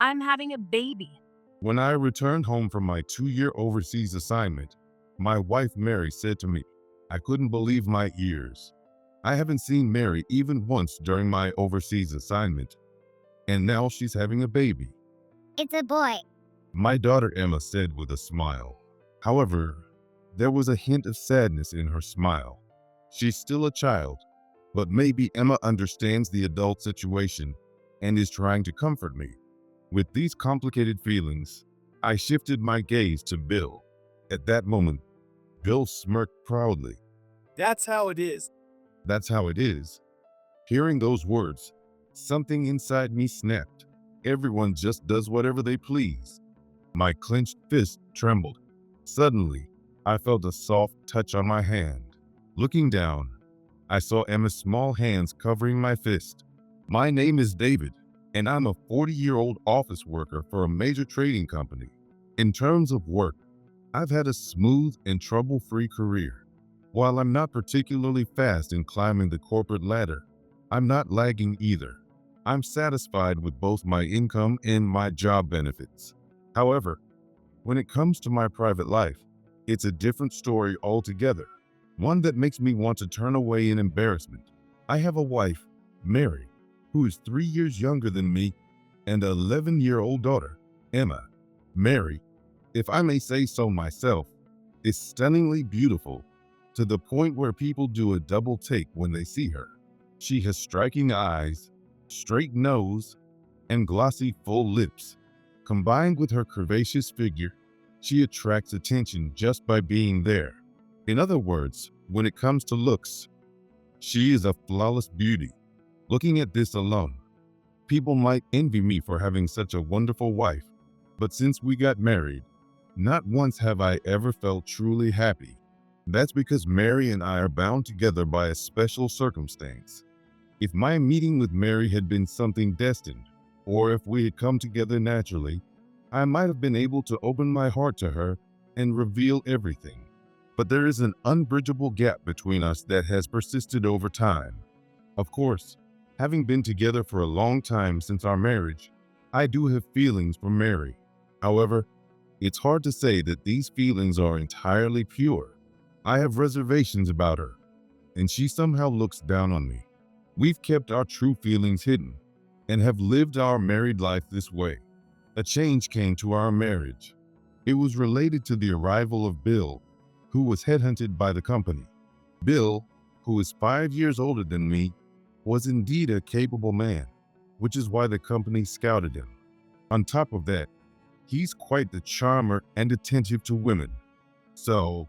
I'm having a baby. When I returned home from my 2-year overseas assignment, my wife Mary said to me, I couldn't believe my ears. I haven't seen Mary even once during my overseas assignment, and now she's having a baby. It's a boy. My daughter Emma said with a smile. However, there was a hint of sadness in her smile. She's still a child, but maybe Emma understands the adult situation and is trying to comfort me. With these complicated feelings, I shifted my gaze to Bill. At that moment, Bill smirked proudly. That's how it is. That's how it is. Hearing those words, something inside me snapped. Everyone just does whatever they please. My clenched fist trembled. Suddenly, I felt a soft touch on my hand. Looking down, I saw Emma's small hands covering my fist. My name is David, and I'm a 40-year-old office worker for a major trading company. In terms of work, I've had a smooth and trouble-free career. While I'm not particularly fast in climbing the corporate ladder, I'm not lagging either. I'm satisfied with both my income and my job benefits. However, when it comes to my private life, it's a different story altogether, one that makes me want to turn away in embarrassment. I have a wife, Mary, who is 3 years younger than me, and an 11-year-old daughter, Emma. Mary, if I may say so myself, is stunningly beautiful, to the point where people do a double take when they see her. She has striking eyes, straight nose, and glossy full lips. Combined with her curvaceous figure, she attracts attention just by being there. In other words, when it comes to looks, she is a flawless beauty. Looking at this alone, people might envy me for having such a wonderful wife, but since we got married, not once have I ever felt truly happy. That's because Mary and I are bound together by a special circumstance. If my meeting with Mary had been something destined, or if we had come together naturally, I might have been able to open my heart to her and reveal everything. But there is an unbridgeable gap between us that has persisted over time. Of course, having been together for a long time since our marriage, I do have feelings for Mary. However, it's hard to say that these feelings are entirely pure. I have reservations about her, and she somehow looks down on me. We've kept our true feelings hidden and have lived our married life this way. A change came to our marriage. It was related to the arrival of Bill, who was headhunted by the company. Bill, who is 5 years older than me, was indeed a capable man, which is why the company scouted him. On top of that, he's quite the charmer and attentive to women. So,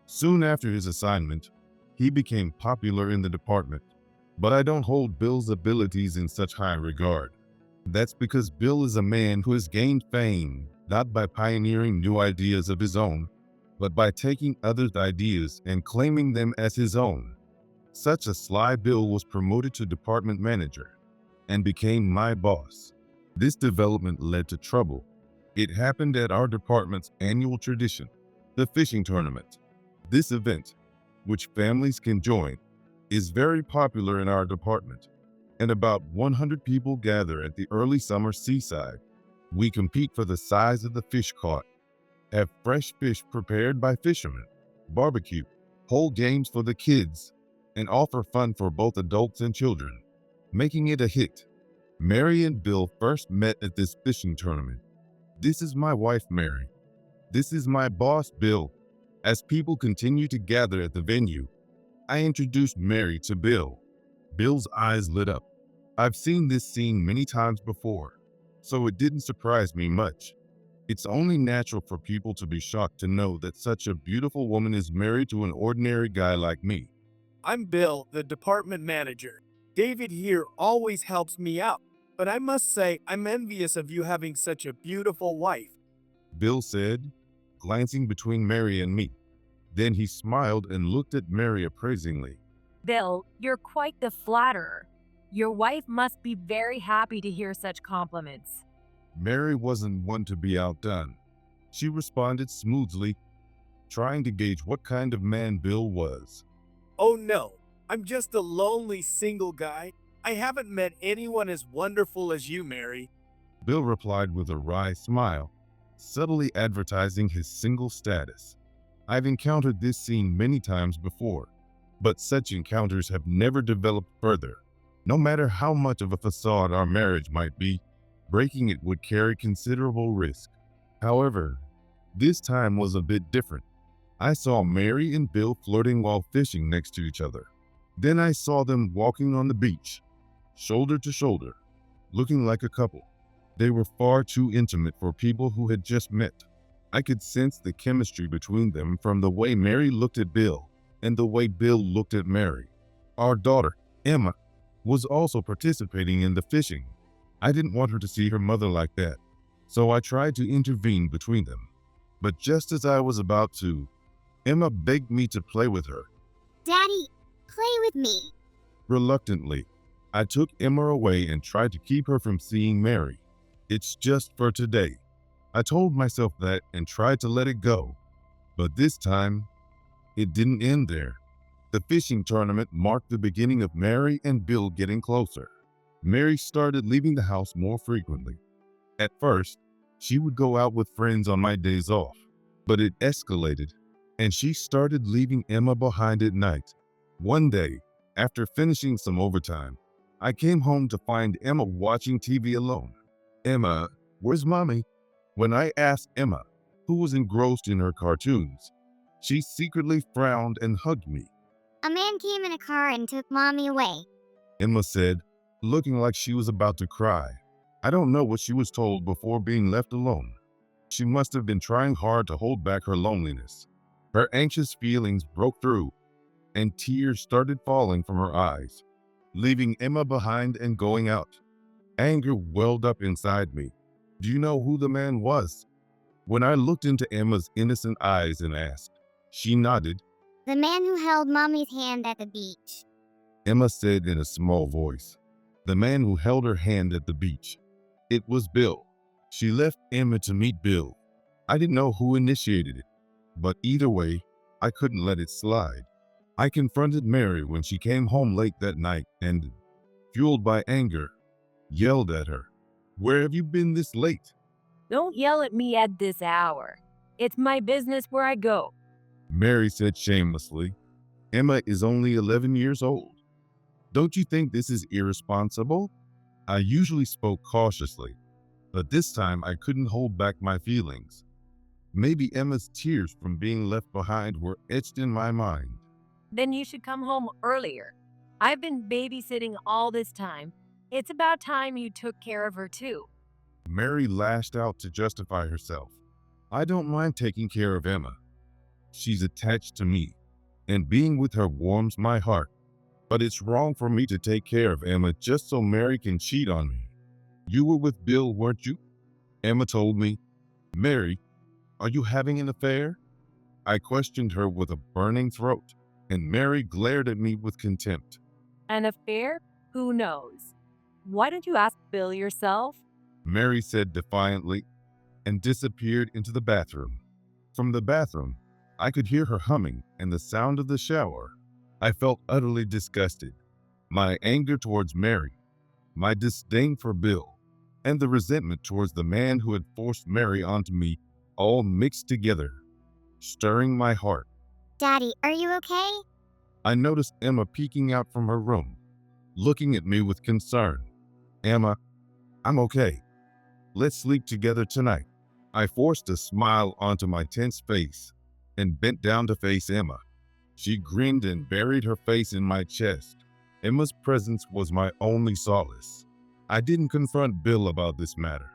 soon after his assignment, he became popular in the department. But I don't hold Bill's abilities in such high regard. That's because Bill is a man who has gained fame not by pioneering new ideas of his own, but by taking others' ideas and claiming them as his own. Such a sly Bill was promoted to department manager and became my boss. This development led to trouble. It happened at our department's annual tradition, the fishing tournament. This event, which families can join, is very popular in our department, and about 100 people gather at the early summer seaside. We compete for the size of the fish caught, have fresh fish prepared by fishermen, barbecue, hold games for the kids, and offer fun for both adults and children, making it a hit. Mary and Bill first met at this fishing tournament. This is my wife, Mary. This is my boss, Bill. As people continue to gather at the venue, I introduced Mary to Bill. Bill's eyes lit up. I've seen this scene many times before, so it didn't surprise me much. It's only natural for people to be shocked to know that such a beautiful woman is married to an ordinary guy like me. I'm Bill, the department manager. David here always helps me out, but I must say I'm envious of you having such a beautiful wife. Bill said, glancing between Mary and me. Then he smiled and looked at Mary appraisingly. Bill, you're quite the flatterer. Your wife must be very happy to hear such compliments. Mary wasn't one to be outdone. She responded smoothly, trying to gauge what kind of man Bill was. Oh no, I'm just a lonely single guy. I haven't met anyone as wonderful as you, Mary. Bill replied with a wry smile, subtly advertising his single status. I've encountered this scene many times before, but such encounters have never developed further. No matter how much of a facade our marriage might be, breaking it would carry considerable risk. However, this time was a bit different. I saw Mary and Bill flirting while fishing next to each other. Then I saw them walking on the beach, shoulder to shoulder, looking like a couple. They were far too intimate for people who had just met. I could sense the chemistry between them from the way Mary looked at Bill and the way Bill looked at Mary. Our daughter, Emma, was also participating in the fishing. I didn't want her to see her mother like that, so I tried to intervene between them. But just as I was about to, Emma begged me to play with her. Daddy, play with me. Reluctantly, I took Emma away and tried to keep her from seeing Mary. It's just for today. I told myself that and tried to let it go. But this time, it didn't end there. The fishing tournament marked the beginning of Mary and Bill getting closer. Mary started leaving the house more frequently. At first, she would go out with friends on my days off, but it escalated, and she started leaving Emma behind at night. One day, after finishing some overtime, I came home to find Emma watching TV alone. "Emma, where's Mommy?" When I asked Emma, who was engrossed in her cartoons, she secretly frowned and hugged me. A man came in a car and took Mommy away. Emma said, looking like she was about to cry. I don't know what she was told before being left alone. She must have been trying hard to hold back her loneliness. Her anxious feelings broke through, and tears started falling from her eyes, leaving Emma behind and going out. Anger welled up inside me. Do you know who the man was? When I looked into Emma's innocent eyes and asked, she nodded. The man who held Mommy's hand at the beach. Emma said in a small voice. The man who held her hand at the beach. It was Bill. She left Emma to meet Bill. I didn't know who initiated it, but either way, I couldn't let it slide. I confronted Mary when she came home late that night and, fueled by anger, yelled at her. Where have you been this late? Don't yell at me at this hour. It's my business where I go. Mary said shamelessly. Emma is only 11 years old. Don't you think this is irresponsible? I usually spoke cautiously, but this time I couldn't hold back my feelings. Maybe Emma's tears from being left behind were etched in my mind. Then you should come home earlier. I've been babysitting all this time. It's about time you took care of her too. Mary lashed out to justify herself. I don't mind taking care of Emma. She's attached to me, and being with her warms my heart. But it's wrong for me to take care of Emma just so Mary can cheat on me. You were with Bill, weren't you? Emma told me. Mary, are you having an affair? I questioned her with a burning throat, and Mary glared at me with contempt. An affair? Who knows? Why don't you ask Bill yourself? Mary said defiantly, and disappeared into the bathroom. From the bathroom, I could hear her humming and the sound of the shower. I felt utterly disgusted. My anger towards Mary, my disdain for Bill, and the resentment towards the man who had forced Mary onto me all mixed together, stirring my heart. Daddy, are you okay? I noticed Emma peeking out from her room, looking at me with concern. Emma, I'm okay. Let's sleep together tonight. I forced a smile onto my tense face and bent down to face Emma. She grinned and buried her face in my chest. Emma's presence was my only solace. I didn't confront Bill about this matter.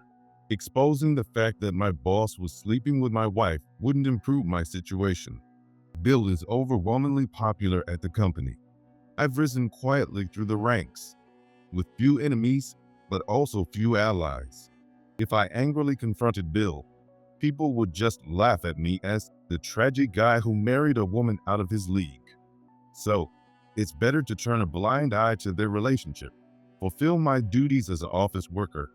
Exposing the fact that my boss was sleeping with my wife wouldn't improve my situation. Bill is overwhelmingly popular at the company. I've risen quietly through the ranks, with few enemies, but also few allies. If I angrily confronted Bill, people would just laugh at me as the tragic guy who married a woman out of his league. So, it's better to turn a blind eye to their relationship, fulfill my duties as an office worker,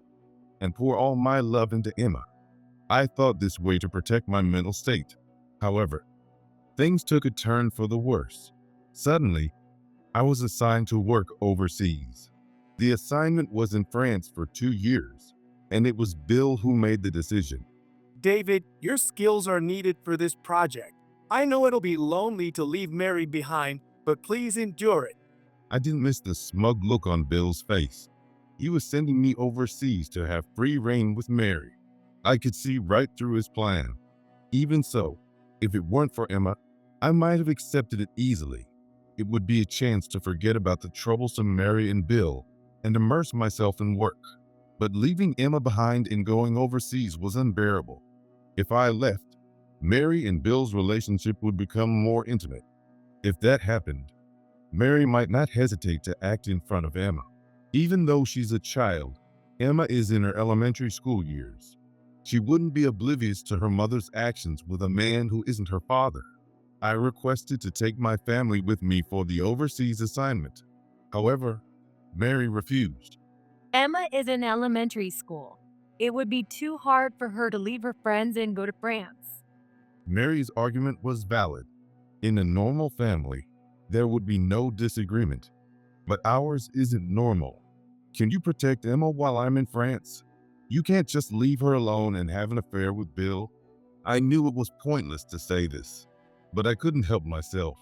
and pour all my love into Emma. I thought this way to protect my mental state. However, things took a turn for the worse. Suddenly, I was assigned to work overseas. The assignment was in France for 2 years, and it was Bill who made the decision. David, your skills are needed for this project. I know it'll be lonely to leave Mary behind, but please endure it. I didn't miss the smug look on Bill's face. He was sending me overseas to have free reign with Mary. I could see right through his plan. Even so, if it weren't for Emma, I might have accepted it easily. It would be a chance to forget about the troublesome Mary and Bill and immerse myself in work. But leaving Emma behind and going overseas was unbearable. If I left, Mary and Bill's relationship would become more intimate. If that happened, Mary might not hesitate to act in front of Emma. Even though she's a child, Emma is in her elementary school years. She wouldn't be oblivious to her mother's actions with a man who isn't her father. I requested to take my family with me for the overseas assignment. However, Mary refused. Emma is in elementary school. It would be too hard for her to leave her friends and go to France. Mary's argument was valid. In a normal family, there would be no disagreement. But ours isn't normal. Can you protect Emma while I'm in France? You can't just leave her alone and have an affair with Bill. I knew it was pointless to say this, but I couldn't help myself.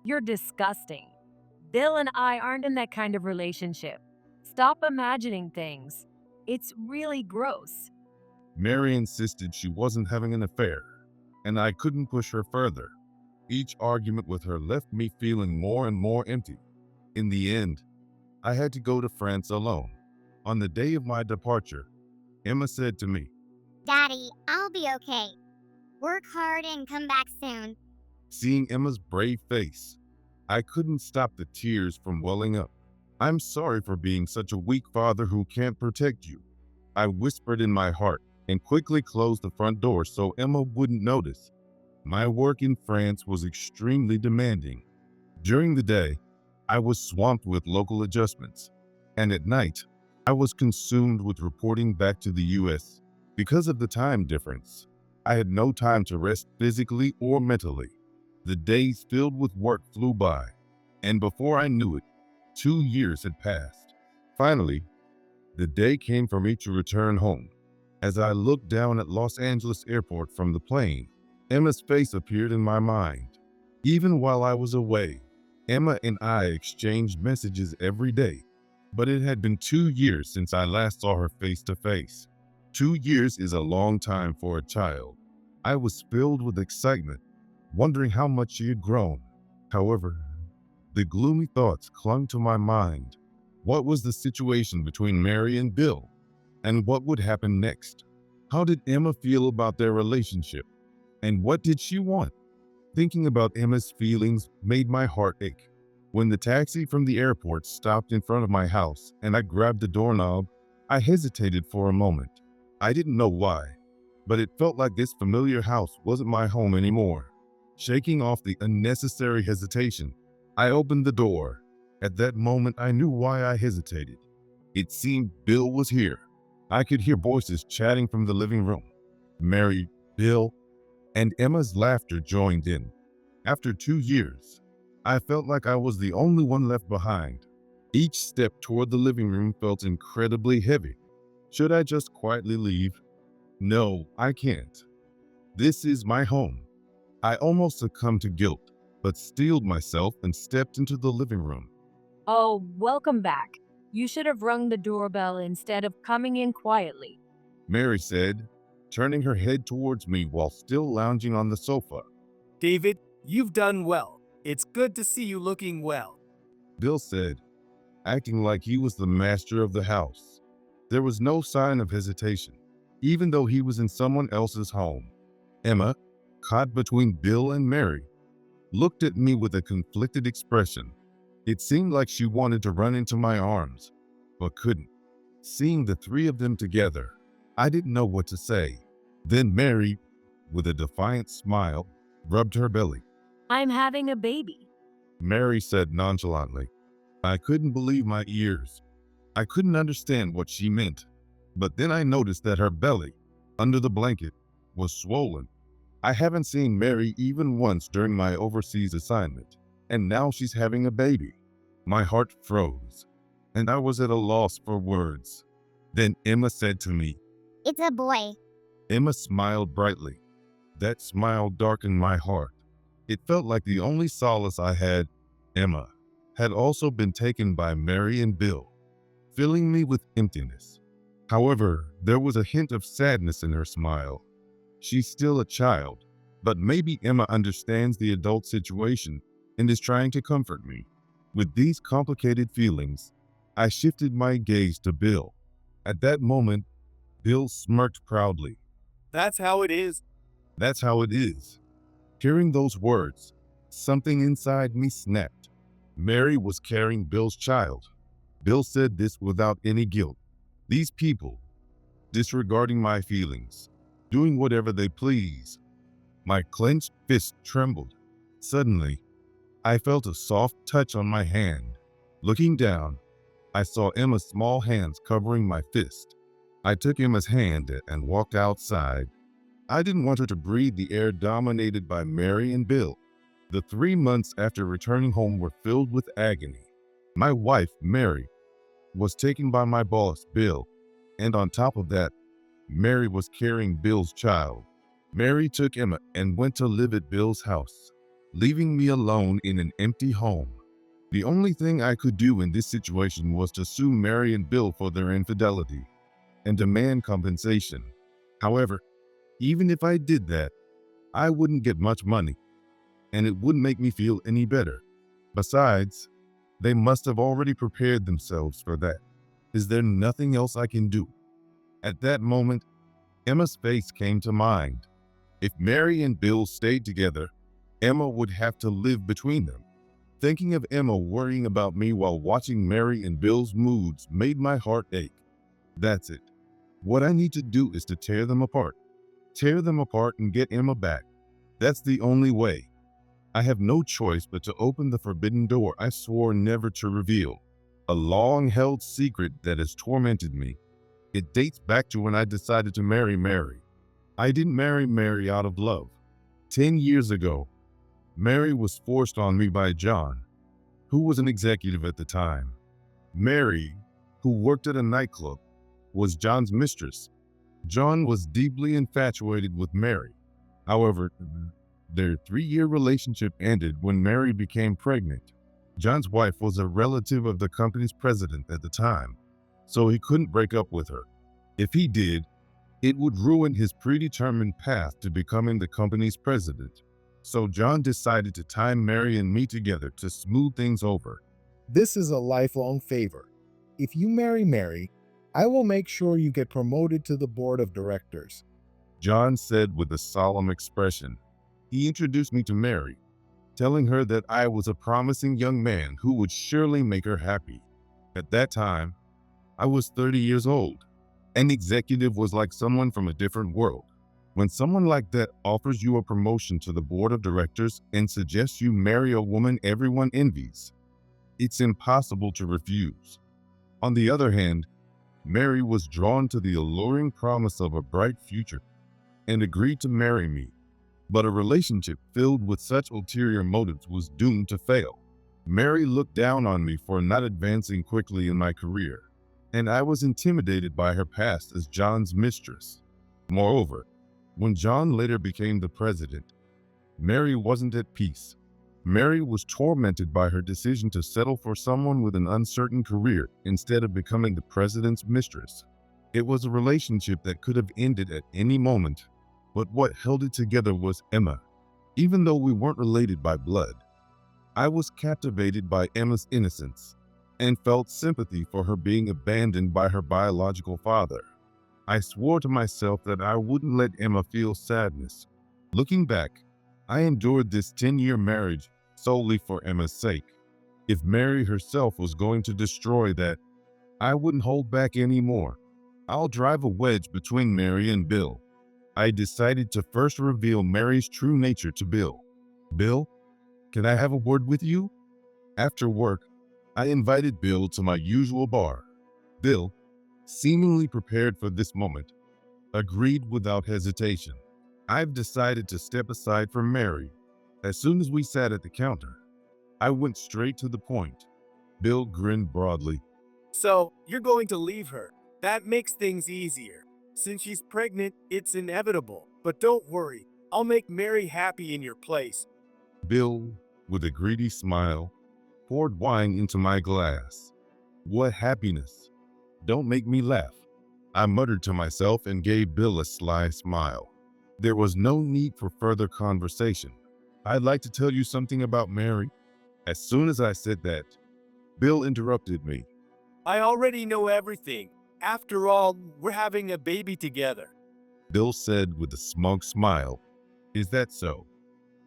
You're disgusting. Bill and I aren't in that kind of relationship. Stop imagining things. It's really gross. Mary insisted she wasn't having an affair, and I couldn't push her further. Each argument with her left me feeling more and more empty. In the end, I had to go to France alone. On the day of my departure, Emma said to me, Daddy, I'll be okay. Work hard and come back soon. Seeing Emma's brave face, I couldn't stop the tears from welling up. I'm sorry for being such a weak father who can't protect you, I whispered in my heart and quickly closed the front door so Emma wouldn't notice. My work in France was extremely demanding. During the day, I was swamped with local adjustments, and at night, I was consumed with reporting back to the US. Because of the time difference, I had no time to rest physically or mentally. The days filled with work flew by, and before I knew it, 2 years had passed. Finally, the day came for me to return home. As I looked down at Los Angeles Airport from the plane, Emma's face appeared in my mind. Even while I was away, Emma and I exchanged messages every day, but it had been 2 years since I last saw her face to face. 2 years is a long time for a child. I was filled with excitement, wondering how much she had grown. However, the gloomy thoughts clung to my mind. What was the situation between Mary and Bill? And what would happen next? How did Emma feel about their relationship? And what did she want? Thinking about Emma's feelings made my heart ache. When the taxi from the airport stopped in front of my house and I grabbed the doorknob, I hesitated for a moment. I didn't know why, but it felt like this familiar house wasn't my home anymore. Shaking off the unnecessary hesitation, I opened the door. At that moment, I knew why I hesitated. It seemed Bill was here. I could hear voices chatting from the living room. Mary, Bill, and Emma's laughter joined in. After 2 years, I felt like I was the only one left behind. Each step toward the living room felt incredibly heavy. Should I just quietly leave? No, I can't. This is my home. I almost succumbed to guilt, but steeled myself and stepped into the living room. Oh, welcome back. You should have rung the doorbell instead of coming in quietly. Mary said, turning her head towards me while still lounging on the sofa. David, you've done well. It's good to see you looking well. Bill said, acting like he was the master of the house. There was no sign of hesitation, even though he was in someone else's home. Emma, caught between Bill and Mary, looked at me with a conflicted expression. It seemed like she wanted to run into my arms, but couldn't. Seeing the three of them together, I didn't know what to say. Then Mary, with a defiant smile, rubbed her belly. I'm having a baby. Mary said nonchalantly. I couldn't believe my ears. I couldn't understand what she meant. But then I noticed that her belly, under the blanket, was swollen. I haven't seen Mary even once during my overseas assignment, and now she's having a baby. My heart froze, and I was at a loss for words. Then Emma said to me, It's a boy. Emma smiled brightly. That smile darkened my heart. It felt like the only solace I had, Emma, had also been taken by Mary and Bill, filling me with emptiness. However, there was a hint of sadness in her smile. She's still a child, but maybe Emma understands the adult situation and is trying to comfort me. With these complicated feelings, I shifted my gaze to Bill. At that moment, Bill smirked proudly. That's how it is. That's how it is. Hearing those words, something inside me snapped. Mary was carrying Bill's child. Bill said this without any guilt. These people, disregarding my feelings, doing whatever they please. My clenched fist trembled. Suddenly, I felt a soft touch on my hand. Looking down, I saw Emma's small hands covering my fist. I took Emma's hand and walked outside. I didn't want her to breathe the air dominated by Mary and Bill. The 3 months after returning home were filled with agony. My wife, Mary, was taken by my boss, Bill, and on top of that, Mary was carrying Bill's child. Mary took Emma and went to live at Bill's house, leaving me alone in an empty home. The only thing I could do in this situation was to sue Mary and Bill for their infidelity and demand compensation. However, even if I did that, I wouldn't get much money, and it wouldn't make me feel any better. Besides, they must have already prepared themselves for that. Is there nothing else I can do? At that moment, Emma's face came to mind. If Mary and Bill stayed together, Emma would have to live between them. Thinking of Emma worrying about me while watching Mary and Bill's moods made my heart ache. That's it. What I need to do is to tear them apart. Tear them apart and get Emma back. That's the only way. I have no choice but to open the forbidden door I swore never to reveal. A long-held secret that has tormented me. It dates back to when I decided to marry Mary. I didn't marry Mary out of love. 10 years ago, Mary was forced on me by John, who was an executive at the time. Mary, who worked at a nightclub, was John's mistress. John was deeply infatuated with Mary. However, their 3-year relationship ended when Mary became pregnant. John's wife was a relative of the company's president at the time, so he couldn't break up with her. If he did, it would ruin his predetermined path to becoming the company's president. So John decided to tie Mary and me together to smooth things over. This is a lifelong favor. If you marry Mary, I will make sure you get promoted to the board of directors, John said with a solemn expression. He introduced me to Mary, telling her that I was a promising young man who would surely make her happy. At that time, I was 30 years old. An executive was like someone from a different world. When someone like that offers you a promotion to the board of directors and suggests you marry a woman everyone envies, it's impossible to refuse. On the other hand, Mary was drawn to the alluring promise of a bright future and agreed to marry me. But a relationship filled with such ulterior motives was doomed to fail. Mary looked down on me for not advancing quickly in my career, and I was intimidated by her past as John's mistress. Moreover, when John later became the president, Mary wasn't at peace. Mary was tormented by her decision to settle for someone with an uncertain career instead of becoming the president's mistress. It was a relationship that could have ended at any moment, but what held it together was Emma. Even though we weren't related by blood, I was captivated by Emma's innocence and felt sympathy for her being abandoned by her biological father. I swore to myself that I wouldn't let Emma feel sadness. Looking back, I endured this 10-year marriage solely for Emma's sake. If Mary herself was going to destroy that, I wouldn't hold back anymore. I'll drive a wedge between Mary and Bill. I decided to first reveal Mary's true nature to Bill. Bill, can I have a word with you? After work, I invited Bill to my usual bar. Bill, seemingly prepared for this moment, agreed without hesitation. I've decided to step aside from Mary. As soon as we sat at the counter, I went straight to the point. Bill grinned broadly. So, you're going to leave her. That makes things easier. Since she's pregnant, it's inevitable. But don't worry, I'll make Mary happy in your place. Bill, with a greedy smile, poured wine into my glass. What happiness! Don't make me laugh, I muttered to myself and gave Bill a sly smile. There was no need for further conversation. I'd like to tell you something about Mary. As soon as I said that, Bill interrupted me. I already know everything. After all, we're having a baby together. Bill said with a smug smile. Is that so?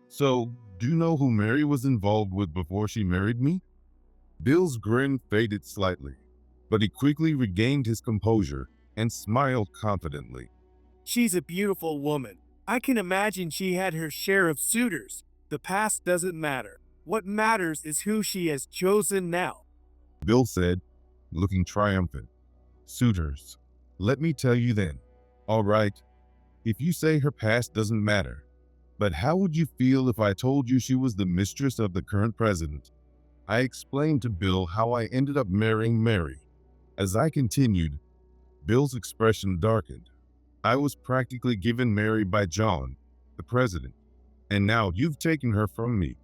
So, do you know who Mary was involved with before she married me? Bill's grin faded slightly, but he quickly regained his composure and smiled confidently. She's a beautiful woman. I can imagine she had her share of suitors. The past doesn't matter. What matters is who she has chosen now. Bill said, looking triumphant. Suitors. Let me tell you then. All right, if you say her past doesn't matter, but how would you feel if I told you she was the mistress of the current president? I explained to Bill how I ended up marrying Mary. As I continued, Bill's expression darkened. I was practically given Mary by John, the president, and now you've taken her from me.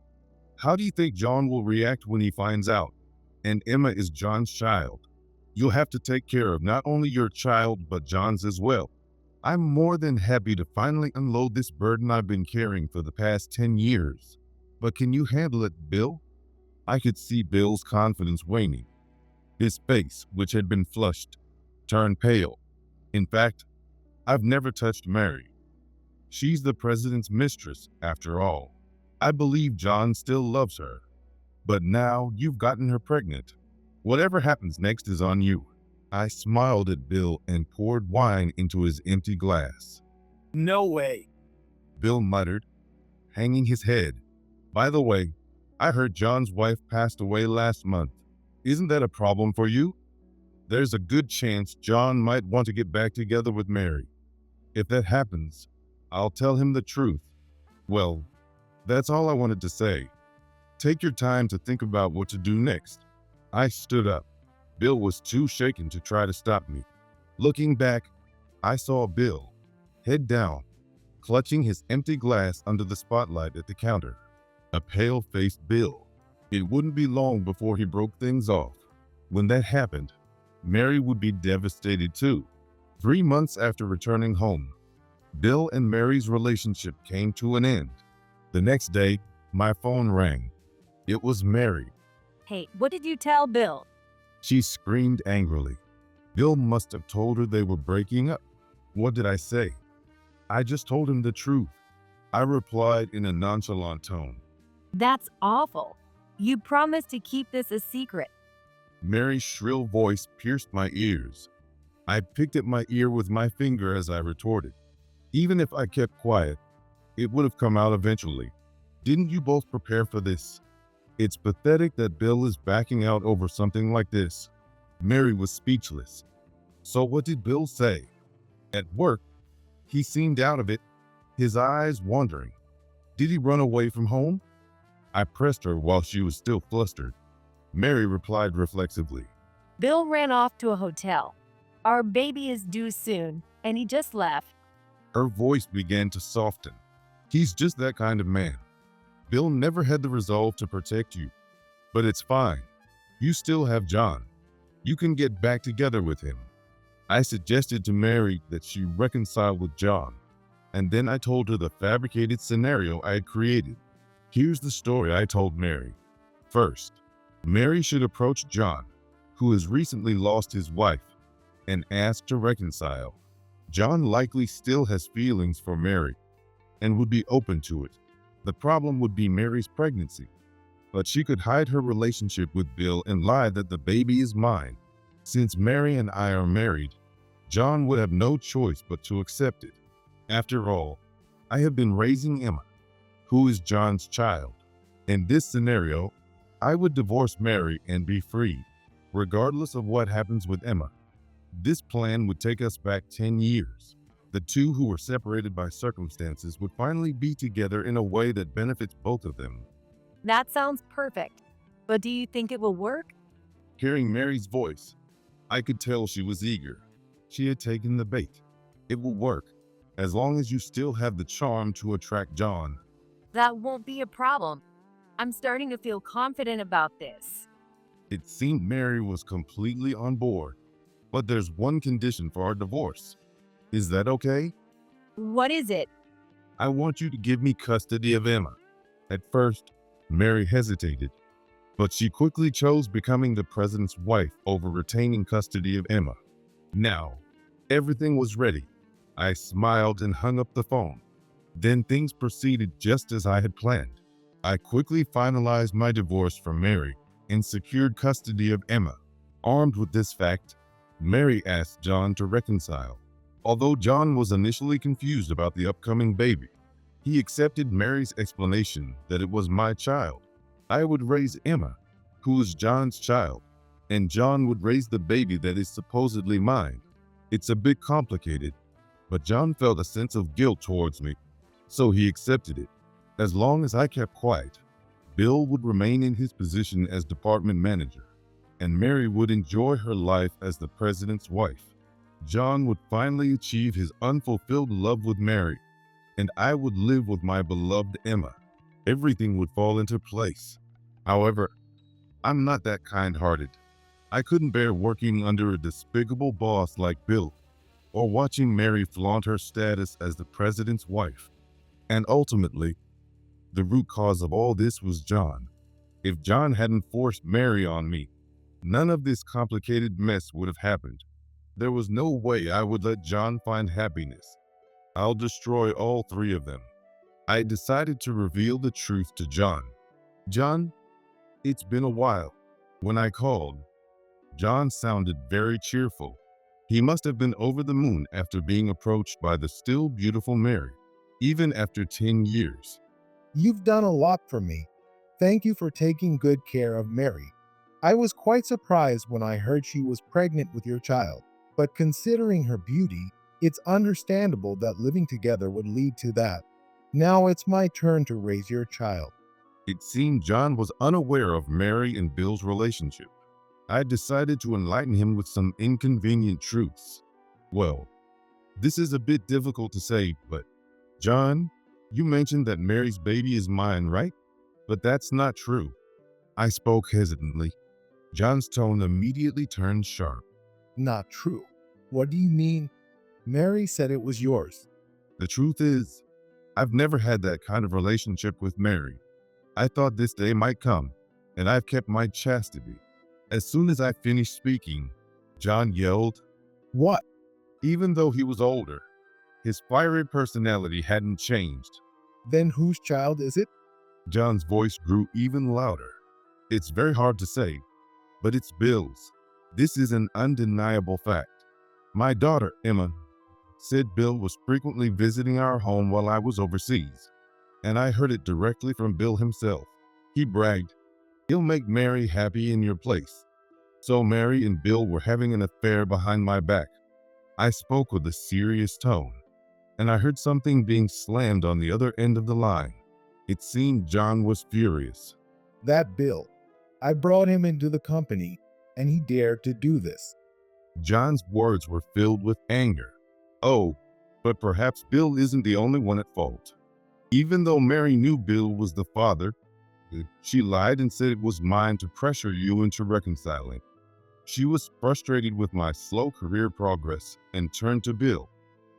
How do you think John will react when he finds out? And Emma is John's child. You'll have to take care of not only your child, but John's as well. I'm more than happy to finally unload this burden I've been carrying for the past 10 years. But can you handle it, Bill? I could see Bill's confidence waning. His face, which had been flushed, turned pale. In fact, I've never touched Mary. She's the president's mistress, after all. I believe John still loves her. But now you've gotten her pregnant. Whatever happens next is on you. I smiled at Bill and poured wine into his empty glass. No way. Bill muttered, hanging his head. By the way, I heard John's wife passed away last month. Isn't that a problem for you? There's a good chance John might want to get back together with Mary. If that happens, I'll tell him the truth. Well, that's all I wanted to say. Take your time to think about what to do next. I stood up. Bill was too shaken to try to stop me. Looking back, I saw Bill, head down, clutching his empty glass under the spotlight at the counter. A pale-faced Bill. It wouldn't be long before he broke things off. When that happened, Mary would be devastated too. 3 months after returning home, Bill and Mary's relationship came to an end. The next day, my phone rang. It was Mary. Hey, what did you tell Bill? She screamed angrily. Bill must have told her they were breaking up. What did I say? I just told him the truth. I replied in a nonchalant tone. That's awful. You promised to keep this a secret. Mary's shrill voice pierced my ears. I picked at my ear with my finger as I retorted. Even if I kept quiet, it would have come out eventually. Didn't you both prepare for this? It's pathetic that Bill is backing out over something like this. Mary was speechless. So what did Bill say? At work, he seemed out of it, his eyes wandering. Did he run away from home? I pressed her while she was still flustered. Mary replied reflexively. Bill ran off to a hotel. Our baby is due soon, and he just left. Her voice began to soften. He's just that kind of man. Bill never had the resolve to protect you. But it's fine. You still have John. You can get back together with him. I suggested to Mary that she reconcile with John, and then I told her the fabricated scenario I had created. Here's the story I told Mary. First, Mary should approach John, who has recently lost his wife, and ask to reconcile. John likely still has feelings for Mary and would be open to it. The problem would be Mary's pregnancy, but she could hide her relationship with Bill and lie that the baby is mine. Since Mary and I are married, John would have no choice but to accept it. After all, I have been raising Emma, who is John's child. In this scenario, I would divorce Mary and be free, regardless of what happens with Emma. This plan would take us back 10 years. The two who were separated by circumstances would finally be together in a way that benefits both of them. That sounds perfect. But do you think it will work? Hearing Mary's voice, I could tell she was eager. She had taken the bait. It will work, as long as you still have the charm to attract John. That won't be a problem. I'm starting to feel confident about this. It seemed Mary was completely on board. But there's one condition for our divorce. Is that okay? What is it? I want you to give me custody of Emma. At first, Mary hesitated, but she quickly chose becoming the president's wife over retaining custody of Emma. Now, everything was ready. I smiled and hung up the phone. Then things proceeded just as I had planned. I quickly finalized my divorce from Mary and secured custody of Emma. Armed with this fact, Mary asked John to reconcile. Although John was initially confused about the upcoming baby, he accepted Mary's explanation that it was my child. I would raise Emma, who is John's child, and John would raise the baby that is supposedly mine. It's a bit complicated, but John felt a sense of guilt towards me, so he accepted it. As long as I kept quiet, Bill would remain in his position as department manager, and Mary would enjoy her life as the president's wife. John would finally achieve his unfulfilled love with Mary, and I would live with my beloved Emma. Everything would fall into place. However, I'm not that kind-hearted. I couldn't bear working under a despicable boss like Bill, or watching Mary flaunt her status as the president's wife. And ultimately, the root cause of all this was John. If John hadn't forced Mary on me, none of this complicated mess would have happened. There was no way I would let John find happiness. I'll destroy all three of them. I decided to reveal the truth to John. John, it's been a while. When I called, John sounded very cheerful. He must have been over the moon after being approached by the still beautiful Mary, even after 10 years. You've done a lot for me. Thank you for taking good care of Mary. I was quite surprised when I heard she was pregnant with your child, but considering her beauty, it's understandable that living together would lead to that. Now it's my turn to raise your child. It seemed John was unaware of Mary and Bill's relationship. I decided to enlighten him with some inconvenient truths. Well, this is a bit difficult to say, but John, you mentioned that Mary's baby is mine, right? But that's not true. I spoke hesitantly. John's tone immediately turned sharp. Not true. What do you mean? Mary said it was yours. The truth is, I've never had that kind of relationship with Mary. I thought this day might come, and I've kept my chastity. As soon as I finished speaking, John yelled. What? Even though he was older, his fiery personality hadn't changed. Then whose child is it? John's voice grew even louder. It's very hard to say, but it's Bill's. This is an undeniable fact. My daughter, Emma, said Bill was frequently visiting our home while I was overseas, and I heard it directly from Bill himself. He bragged, "He'll make Mary happy in your place." So Mary and Bill were having an affair behind my back. I spoke with a serious tone, and I heard something being slammed on the other end of the line. It seemed John was furious. That Bill. I brought him into the company, and he dared to do this. John's words were filled with anger. Oh, but perhaps Bill isn't the only one at fault. Even though Mary knew Bill was the father, she lied and said it was mine to pressure you into reconciling. She was frustrated with my slow career progress and turned to Bill.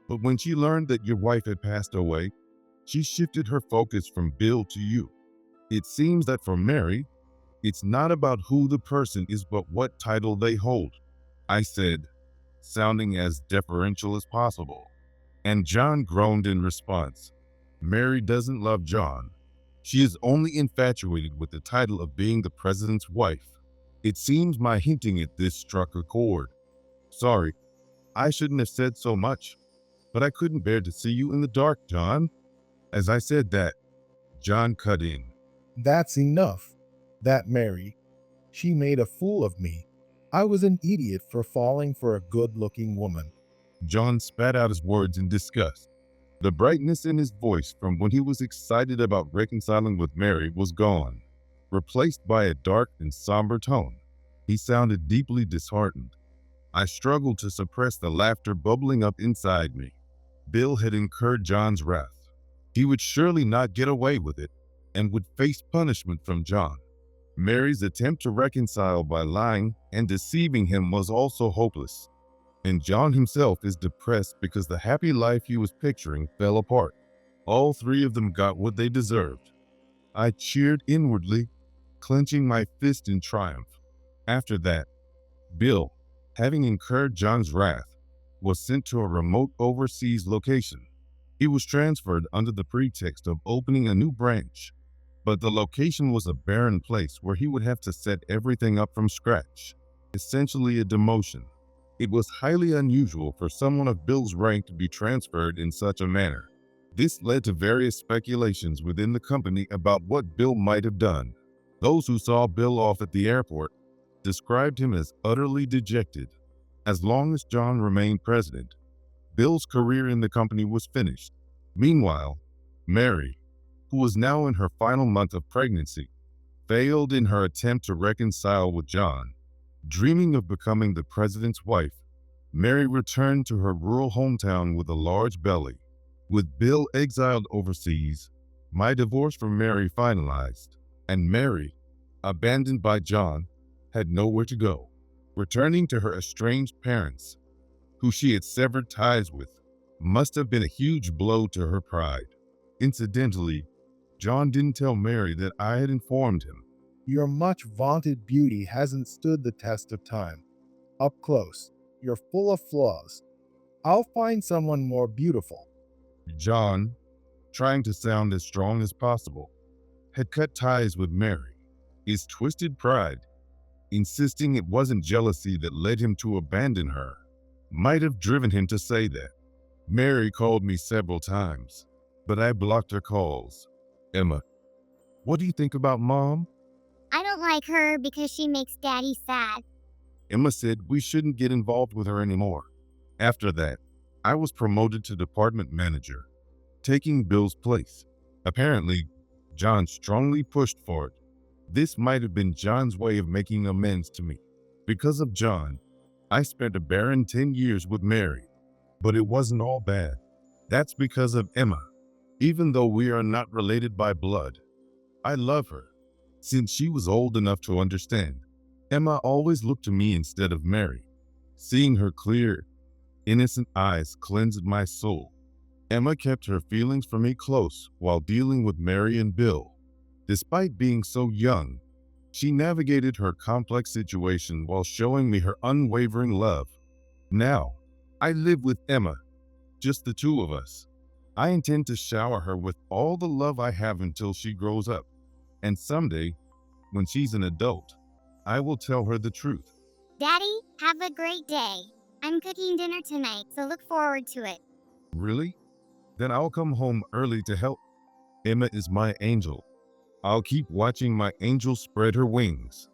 But when she learned that your wife had passed away, she shifted her focus from Bill to you. It seems that for Mary, it's not about who the person is, but what title they hold, I said, sounding as deferential as possible. And John groaned in response. Mary doesn't love John. She is only infatuated with the title of being the president's wife. It seems my hinting at this struck a chord. Sorry, I shouldn't have said so much, but I couldn't bear to see you in the dark, John. As I said that, John cut in. That's enough. That Mary. She made a fool of me. I was an idiot for falling for a good-looking woman. John spat out his words in disgust. The brightness in his voice from when he was excited about reconciling with Mary was gone, replaced by a dark and somber tone. He sounded deeply disheartened. I struggled to suppress the laughter bubbling up inside me. Bill had incurred John's wrath. He would surely not get away with it and would face punishment from John. Mary's attempt to reconcile by lying and deceiving him was also hopeless, and John himself is depressed because the happy life he was picturing fell apart. All three of them got what they deserved. I cheered inwardly, clenching my fist in triumph. After that, Bill, having incurred John's wrath, was sent to a remote overseas location. He was transferred under the pretext of opening a new branch, but the location was a barren place where he would have to set everything up from scratch, essentially a demotion. It was highly unusual for someone of Bill's rank to be transferred in such a manner. This led to various speculations within the company about what Bill might have done. Those who saw Bill off at the airport described him as utterly dejected. As long as John remained president, Bill's career in the company was finished. Meanwhile, Mary, who was now in her final month of pregnancy, failed in her attempt to reconcile with John. Dreaming of becoming the president's wife, Mary returned to her rural hometown with a large belly. With Bill exiled overseas, my divorce from Mary finalized, and Mary, abandoned by John, had nowhere to go. Returning to her estranged parents, who she had severed ties with, must have been a huge blow to her pride. Incidentally, John didn't tell Mary that I had informed him. Your much vaunted beauty hasn't stood the test of time. Up close, you're full of flaws. I'll find someone more beautiful. John, trying to sound as strong as possible, had cut ties with Mary. His twisted pride, insisting it wasn't jealousy that led him to abandon her, might have driven him to say that. Mary called me several times, but I blocked her calls. Emma, what do you think about Mom? I don't like her because she makes Daddy sad. Emma said we shouldn't get involved with her anymore. After that, I was promoted to department manager, taking Bill's place. Apparently, John strongly pushed for it. This might have been John's way of making amends to me. Because of John, I spent a barren 10 years with Mary, but it wasn't all bad. That's because of Emma. Even though we are not related by blood, I love her. Since she was old enough to understand, Emma always looked to me instead of Mary. Seeing her clear, innocent eyes cleansed my soul. Emma kept her feelings for me close while dealing with Mary and Bill. Despite being so young, she navigated her complex situation while showing me her unwavering love. Now, I live with Emma, just the two of us. I intend to shower her with all the love I have until she grows up. And someday, when she's an adult, I will tell her the truth. Daddy, have a great day. I'm cooking dinner tonight, so look forward to it. Really? Then I'll come home early to help. Emma is my angel. I'll keep watching my angel spread her wings.